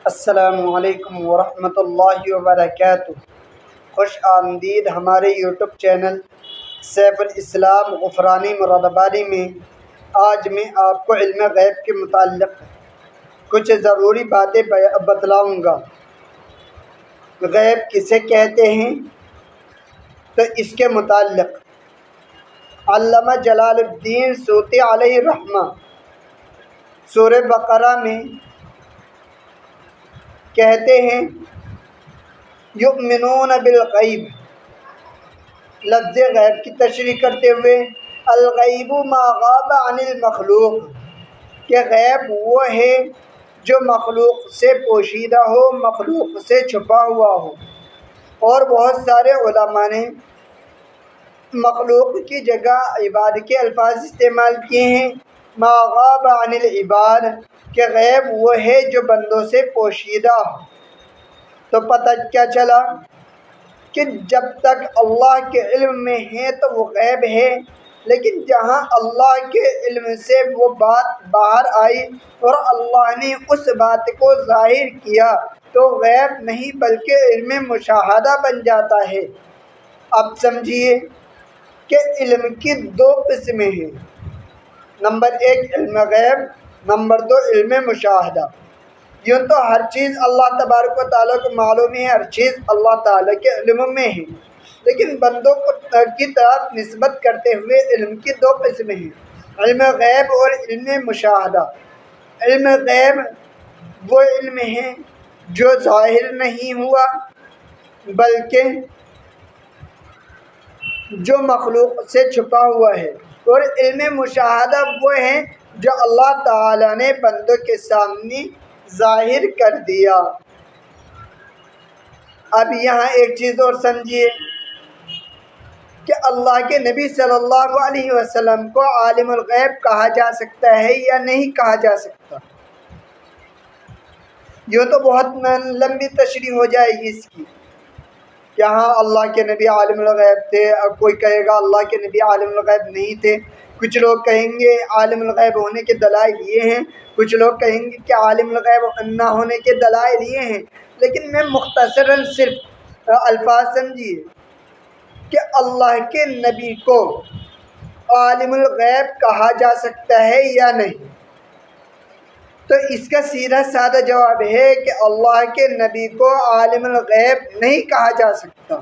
السلام علیکم ورحمۃ اللہ وبرکاتہ۔ خوش آمدید ہمارے یوٹیوب چینل سیف الاسلام غفرانی مراد آبادی میں۔ آج میں آپ کو علم غیب کے متعلق کچھ ضروری باتیں بتلاؤں گا۔ غیب کسے کہتے ہیں؟ تو اس کے متعلق علامہ جلال الدین سیوطی علیہ الرحمہ سورہ بقرہ میں کہتے ہیں یؤمنون بالغیب، لفظ غیب کی تشریح کرتے ہوئے الغیب ما غاب عن المخلوق، کہ غیب وہ ہے جو مخلوق سے پوشیدہ ہو، مخلوق سے چھپا ہوا ہو۔ اور بہت سارے علماء نے مخلوق کی جگہ عباد کے الفاظ استعمال کیے ہیں۔ ما غاب عن العباد، کہ غیب وہ ہے جو بندوں سے پوشیدہ ہو۔ تو پتہ کیا چلا کہ جب تک اللہ کے علم میں ہے تو وہ غیب ہے، لیکن جہاں اللہ کے علم سے وہ بات باہر آئی اور اللہ نے اس بات کو ظاہر کیا تو غیب نہیں بلکہ علم مشاہدہ بن جاتا ہے۔ اب سمجھیے کہ علم کی دو قسمیں ہیں، نمبر 1 علم غیب، نمبر 2 علم مشاہدہ۔ یوں تو ہر چیز اللہ تبارک و تعالیٰ کو معلوم ہے، ہر چیز اللہ تعالیٰ کے علم میں ہے، لیکن بندوں کی طرف نسبت کرتے ہوئے علم کی دو قسمیں ہیں، علم غیب اور علم مشاہدہ۔ علم غیب وہ علم ہے جو ظاہر نہیں ہوا بلکہ جو مخلوق سے چھپا ہوا ہے، اور علم مشاہدہ وہ ہے جو اللہ تعالیٰ نے بندوں کے سامنے ظاہر کر دیا۔ اب یہاں ایک چیز اور سمجھیے کہ اللہ کے نبی صلی اللہ علیہ وسلم کو عالم الغیب کہا جا سکتا ہے یا نہیں کہا جا سکتا؟ یوں تو بہت لمبی تشریح ہو جائے گی اس کی، یہاں اللہ کے نبی عالم الغیب تھے، اب کوئی کہے گا اللہ کے نبی عالم الغیب نہیں تھے، کچھ لوگ کہیں گے عالم الغیب ہونے کے دلائل یہ ہیں، کچھ لوگ کہیں گے کہ عالم الغیب نہ ہونے کے دلائل یہ ہیں، لیکن میں مختصراً صرف الفاظ سمجھیے کہ اللہ کے نبی کو عالم الغیب کہا جا سکتا ہے یا نہیں؟ تو اس کا سیدھا سادہ جواب ہے کہ اللہ کے نبی کو عالم الغیب نہیں کہا جا سکتا۔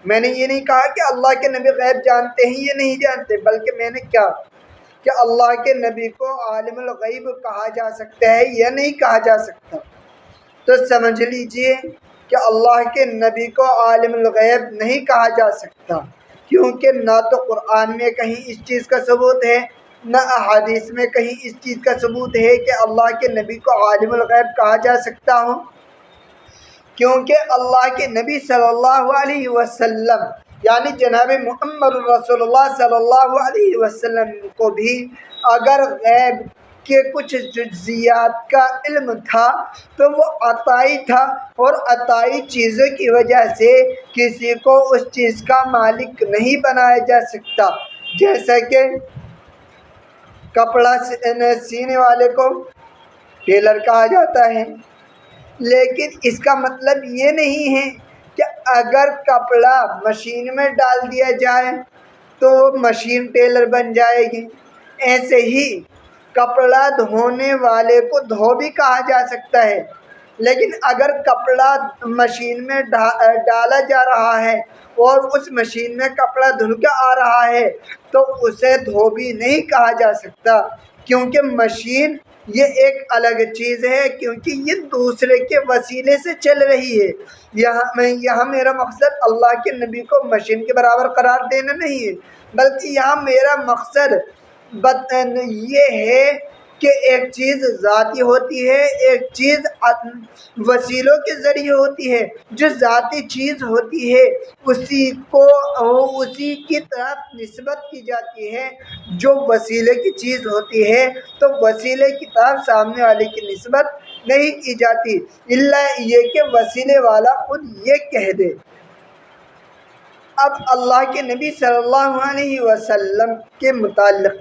میں نے یہ نہیں کہا کہ اللہ کے نبی غیب جانتے ہیں یا نہیں جانتے، بلکہ میں نے کیا کہ اللہ کے نبی کو عالم الغیب کہا جا سکتا ہے یا نہیں کہا جا سکتا۔ تو سمجھ لیجئے کہ اللہ کے نبی کو عالم الغیب نہیں کہا جا سکتا، کیونکہ نہ تو قرآن میں کہیں اس چیز کا ثبوت ہے، نہ احادیث میں کہیں اس چیز کا ثبوت ہے کہ اللہ کے نبی کو عالم الغیب کہا جا سکتا ہو، کیونکہ اللہ کے نبی صلی اللہ علیہ وسلم یعنی جناب محمد رسول اللہ صلی اللہ علیہ وسلم کو بھی اگر غیب کے کچھ جزیات کا علم تھا تو وہ عطائی تھا، اور عطائی چیزوں کی وجہ سے کسی کو اس چیز کا مالک نہیں بنایا جا سکتا، جیسا کہ کپڑا سینے والے کو ٹیلر کہا جاتا ہے، لیکن اس کا مطلب یہ نہیں ہے کہ اگر کپڑا مشین میں ڈال دیا جائے تو مشین ٹیلر بن جائے گی۔ ایسے ہی کپڑا دھونے والے کو دھوبی کہا جا سکتا ہے، لیکن اگر کپڑا مشین میں ڈالا جا رہا ہے اور اس مشین میں کپڑا دھل کے آ رہا ہے تو اسے دھوبی نہیں کہا جا سکتا، کیونکہ مشین یہ ایک الگ چیز ہے، کیونکہ یہ دوسرے کے وسیلے سے چل رہی ہے۔ یہاں میرا مقصد اللہ کے نبی کو مشین کے برابر قرار دینا نہیں ہے، بلکہ یہاں میرا مقصد یہ ہے کہ ایک چیز ذاتی ہوتی ہے، ایک چیز وسیلوں کے ذریعے ہوتی ہے۔ جو ذاتی چیز ہوتی ہے اسی کی طرف نسبت کی جاتی ہے، جو وسیلے کی چیز ہوتی ہے تو وسیلے کی طرف سامنے والے کی نسبت نہیں کی جاتی، الا یہ کہ وسیلے والا خود یہ کہہ دے۔ اب اللہ کے نبی صلی اللہ علیہ وسلم کے متعلق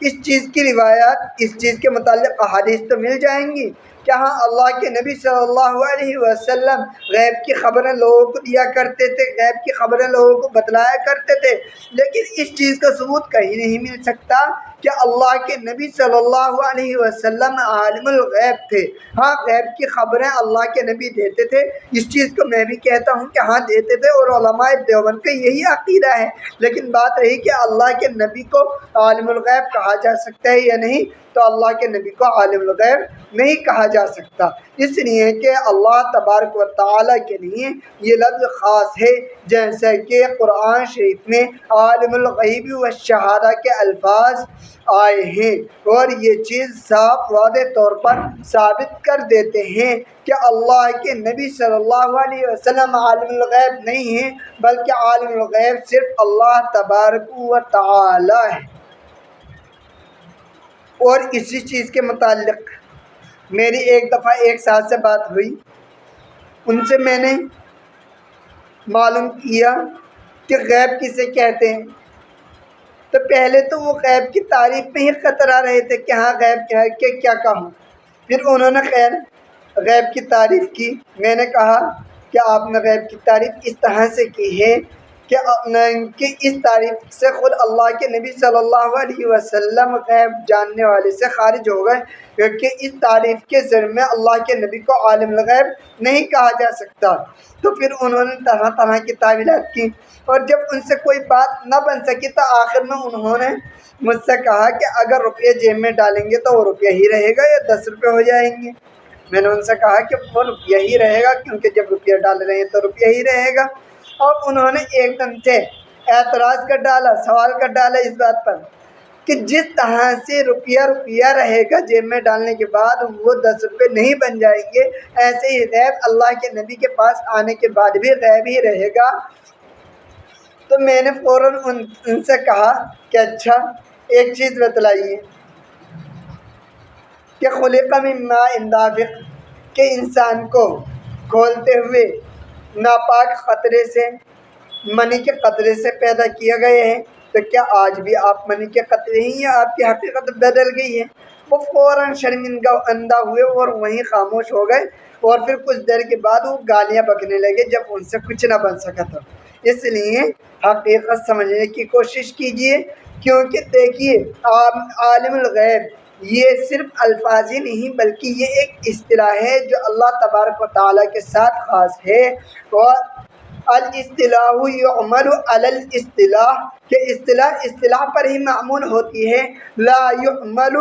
اس چیز کی روایات، اس چیز کے متعلق احادیث تو مل جائیں گی، کہ ہاں اللہ کے نبی صلی اللہ علیہ وسلم غیب کی خبریں لوگوں کو دیا کرتے تھے، غیب کی خبریں لوگوں کو بتلایا کرتے تھے، لیکن اس چیز کا ثبوت کہیں نہیں مل سکتا کہ اللہ کے نبی صلی اللہ علیہ وسلم عالم الغیب تھے۔ ہاں غیب کی خبریں اللہ کے نبی دیتے تھے، اس چیز کو میں بھی کہتا ہوں کہ ہاں دیتے تھے، اور علماء دیوبند کا یہی عقیدہ ہے۔ لیکن بات رہی کہ اللہ کے نبی کو عالم الغیب کہا جا سکتا ہے یا نہیں، تو اللہ کے نبی کو عالم الغیب نہیں کہا جا سکتا، اس لیے کہ اللہ تبارک و تعالیٰ کے لیے یہ لفظ خاص ہے، جیسا کہ قرآن شریف میں عالم الغیب والشہادہ کے الفاظ آئے ہیں، اور یہ چیز صاف واضح طور پر ثابت کر دیتے ہیں کہ اللہ کے نبی صلی اللہ علیہ وسلم عالم الغیب نہیں ہیں، بلکہ عالم الغیب صرف اللہ تبارک و تعالیٰ ہے۔ اور اسی چیز کے متعلق میری ایک دفعہ ایک ساتھ سے بات ہوئی، ان سے میں نے معلوم کیا کہ غیب کسے کہتے ہیں، تو پہلے تو وہ غیب کی تعریف میں ہی کترا رہے تھے کہ ہاں غیب کیا ہے، کہ کیا کہوں۔ پھر انہوں نے خیر غیب کی تعریف کی، میں نے کہا کہ آپ نے غیب کی تعریف اس طرح سے کی ہے کہ اس تعریف سے خود اللہ کے نبی صلی اللہ علیہ وسلم غیب جاننے والے سے خارج ہو گئے، کیونکہ اس تعریف کے ذریعے میں اللہ کے نبی کو عالم الغیب نہیں کہا جا سکتا۔ تو پھر انہوں نے طرح طرح کی تعویلات کی، اور جب ان سے کوئی بات نہ بن سکی تو آخر میں انہوں نے مجھ سے کہا کہ اگر روپیہ جیب میں ڈالیں گے تو وہ روپیہ ہی رہے گا یا 10 روپے ہو جائیں گے؟ میں نے ان سے کہا کہ وہ روپیہ ہی رہے گا، کیونکہ جب روپیہ ڈال رہے ہیں تو روپیہ ہی رہے گا۔ اور انہوں نے ایک دم سے اعتراض کر ڈالا، سوال کر ڈالا اس بات پر کہ جس طرح سے روپیہ رہے گا جیب میں ڈالنے کے بعد وہ 10 روپے نہیں بن جائیں گے، ایسے ہی غیب اللہ کے نبی کے پاس آنے کے بعد بھی غیب ہی رہے گا۔ تو میں نے فوراً ان سے کہا کہ اچھا ایک چیز بتلائیے کہ خلق من ماء دافق، کہ انسان کو کھولتے ہوئے ناپاک قطرے سے، منی کے قطرے سے پیدا کیا گئے ہیں، تو کیا آج بھی آپ منی کے قطرے ہیں یا آپ کی حقیقت بدل گئی ہے؟ وہ فوراً شرمندہ اندھا ہوئے اور وہیں خاموش ہو گئے، اور پھر کچھ دیر کے بعد وہ گالیاں بکنے لگے جب ان سے کچھ نہ بن سکا تھا۔ اس لیے حقیقت سمجھنے کی کوشش کیجیے، کیونکہ دیکھیے عالم الغیب یہ صرف الفاظ ہی نہیں بلکہ یہ ایک اصطلاح ہے جو اللہ تبارک و تعالیٰ کے ساتھ خاص ہے، اور الاصطلاح یعمل علی الاصطلاح، کہ اصطلاح پر ہی معمول ہوتی ہے، لا یعمل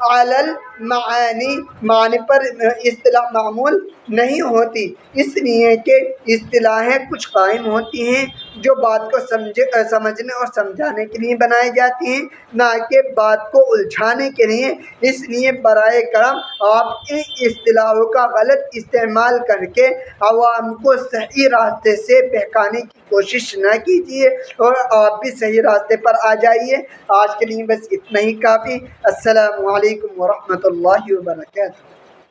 علی المعانی، معنی پر اصطلاح معمول نہیں ہوتی، اس لیے کہ اصطلاحیں کچھ قائم ہوتی ہیں جو بات کو سمجھنے اور سمجھانے کے لیے بنائی جاتی ہیں، نہ کہ بات کو الجھانے کے لیے۔ اس لیے برائے کرم آپ ان اصطلاحوں کا غلط استعمال کر کے عوام کو صحیح راستے سے بہکانے کی کوشش نہ کیجیے، اور آپ بھی صحیح راستے پر آ جائیے۔ آج کے لیے بس اتنا ہی کافی۔ السلام علیکم ورحمۃ اللہ وبرکاتہ۔